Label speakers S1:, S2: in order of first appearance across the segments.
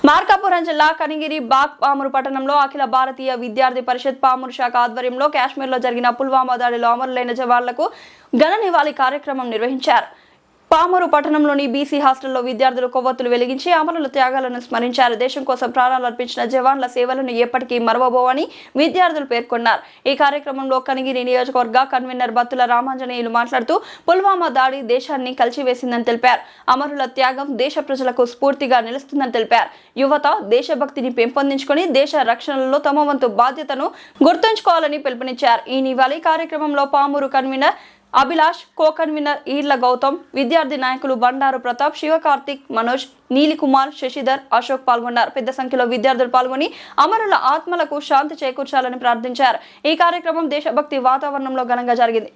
S1: మార్కాపురం జిల్లా కనిగిరి బాగ్ పామూరు పట్టణంలో అఖిల భారతీయ విద్యార్థి పరిషత్ పామూరు శాఖ ఆధ్వర్యంలో కాశ్మీర్లో జరిగిన పుల్వామా దాడిలో అమరులైన జవాన్లకు ఘన నివాళి కార్యక్రమం నిర్వహించారు. పామూరు పట్టణంలోని బీసీ హాస్టల్లో విద్యార్థులు కొవ్వొత్తులు వెలిగించి అమరుల త్యాగాలను స్మరించారు. దేశం కోసం ప్రాణాలు అర్పించిన జవాన్ల సేవలను ఎప్పటికీ మరవబోవని విద్యార్థులు పేర్కొన్నారు. ఈ కార్యక్రమంలో కనిగిరి నియోజకవర్గ కన్వీనర్ బత్తుల రామాంజనేయులు మాట్లాడుతూ పుల్వామా దాడి దేశాన్ని కలిచివేసిందని తెలిపారు. అమరుల త్యాగం దేశ ప్రజలకు స్ఫూర్తిగా నిలుస్తుందని తెలిపారు. యువత దేశభక్తిని పెంపొందించుకొని దేశ రక్షణలో తమ వంతు బాధ్యతను గుర్తుంచుకోవాలని పిలుపునిచ్చారు. ఈ నివాళి కార్యక్రమంలో Pamuru convener Abhilash, co convener Eerla Gautam, విద్యార్థి నాయకులు బండారు ప్రతాప్, శివకార్తిక్, మనోజ్, నీలికుమార్, శశిధర్, అశోక్ పాల్గొన్నారు. పెద్ద సంఖ్యలో విద్యార్థులు పాల్గొని అమరుల ఆత్మలకు శాంతి చేకూర్చాలని ప్రార్థించారు. ఈ కార్యక్రమం దేశభక్తి వాతావరణంలో ఘనంగా జరిగింది.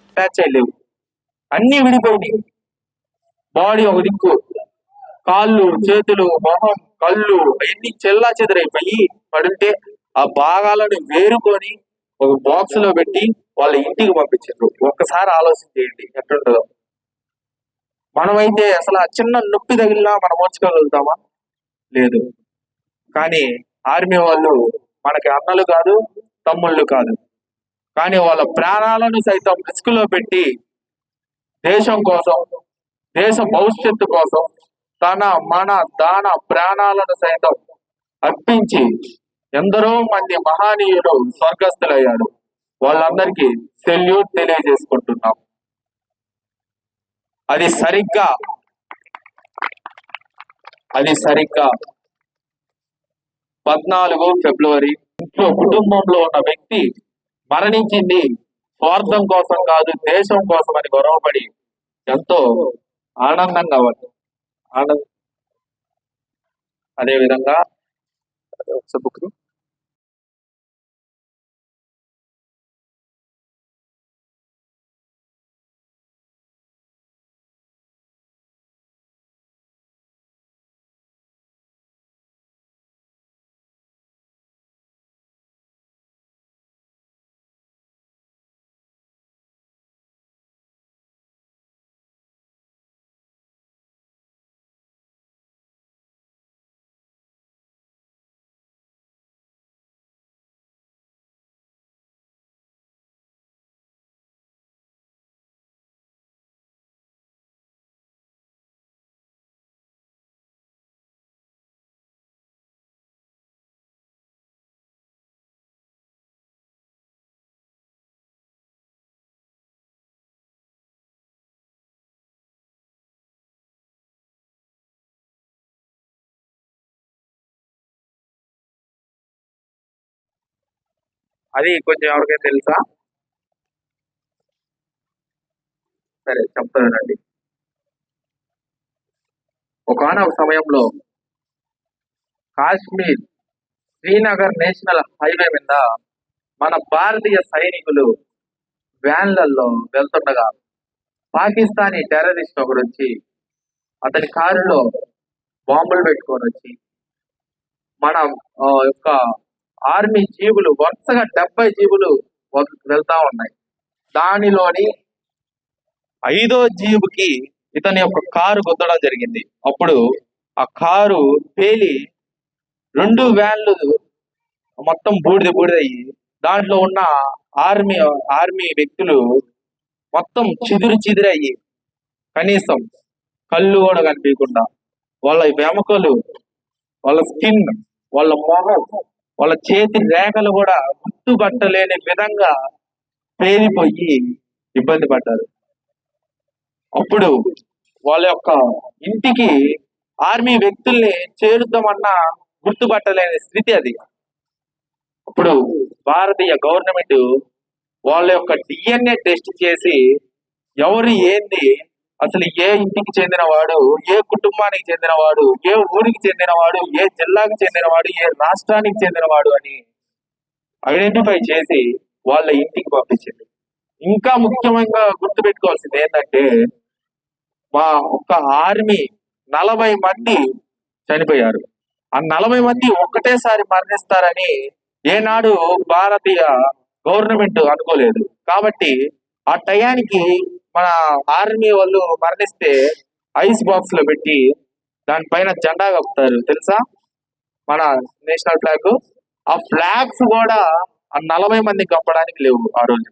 S2: అన్ని విడిపోయి బాడీ ఒక దిక్కు, కాళ్ళు, చేతులు, మొహం, కళ్ళు అవన్నీ చెల్లా చెదరైపోయి పడుంటే ఆ భాగాలను వేరుకొని ఒక బాక్స్ లో పెట్టి వాళ్ళ ఇంటికి పంపించారు. ఒక్కసారి ఆలోచన చేయండి ఎట్లుంటుందో. మనమైతే అసలు ఆ చిన్న నొప్పి తగిలినా మనం ఓర్చుకోగలుగుతామా? లేదు. కానీ ఆర్మీ వాళ్ళు మనకి అన్నలు కాదు, తమ్ముళ్ళు కాదు. కానీ వాళ్ళ ప్రాణాలను సైతం రిస్క్ లో పెట్టి దేశం కోసం, దేశ భవిష్యత్తు కోసం తన మన దాన ప్రాణాలను సైతం అర్పించి ఎందరో మంది మహానీయులు స్వర్గస్థులయ్యారు. వాళ్ళందరికీ సెల్యూట్ తెలియజేసుకుంటున్నాం. అది సరిగ్గా 14 ఫిబ్రవరి ఇంట్లో కుటుంబంలో ఉన్న వ్యక్తి మరణించింది స్వార్థం కోసం కాదు, దేశం కోసం అని గొడవపడి ఎంతో ఆనందంగా ఉంది. అదేవిధంగా అది కొంచెం ఎవరికైనా తెలుసా? సరే చెప్తానండి. ఒకనొక సమయంలో కాశ్మీర్ శ్రీనగర్ నేషనల్ హైవే మీద మన భారతీయ సైనికులు వ్యాన్లలో వెళ్తుండగా పాకిస్తానీ టెర్రరిస్ట్ ఒకడు వచ్చి అతని కారులో బాంబులు పెట్టుకొని వచ్చి మన యొక్క ఆర్మీ జీబులు వరుసగా 70 జీబులు వెళ్తా ఉన్నాయి. దానిలోని 5వ జీబుకి ఇతని యొక్క కారు గుద్దడం జరిగింది. అప్పుడు ఆ కారు పేలి 2 వ్యాన్లు మొత్తం బూడిదయ్యి దాంట్లో ఉన్న ఆర్మీ వ్యక్తులు మొత్తం చిదిరయ్యి కనీసం కళ్ళు కూడా కనిపించకుండా వాళ్ళ వెమకలు, వాళ్ళ స్కిన్, వాళ్ళ మొహం, వాళ్ళ చేతి రేఖలు కూడా గుర్తుపట్టలేని విధంగా పేలిపోయి ఇబ్బంది పడ్డారు. అప్పుడు వాళ్ళ యొక్క ఇంటికి ఆర్మీ వ్యక్తుల్ని చేరుద్దామన్నా గుర్తుపట్టలేని స్థితి అది. అప్పుడు భారతీయ గవర్నమెంట్ వాళ్ళ యొక్క DNA టెస్ట్ చేసి ఎవరు ఏంది, అసలు ఏ ఇంటికి చెందినవాడు, ఏ కుటుంబానికి చెందినవాడు, ఏ ఊరికి చెందినవాడు, ఏ జిల్లాకు చెందినవాడు, ఏ రాష్ట్రానికి చెందినవాడు అని ఐడెంటిఫై చేసి వాళ్ళ ఇంటికి పంపించింది. ఇంకా ముఖ్యంగా గుర్తుపెట్టుకోవాల్సింది ఏంటంటే మా ఒక్క ఆర్మీ 40 మంది చనిపోయారు. ఆ 40 మంది ఒక్కటేసారి మరణిస్తారని ఏనాడు భారతీయ గవర్నమెంట్ అనుకోలేదు. కాబట్టి ఆ టయానికి మన ఆర్మీ వాళ్ళు మరణిస్తే ఐస్ బాక్స్ లో పెట్టి దానిపైన జెండా కప్పుతారు తెలుసా, మన నేషనల్ ఫ్లాగ్. ఆ ఫ్లాగ్స్ కూడా ఆ 40 మంది కప్పడానికి లేవు ఆ రోజు.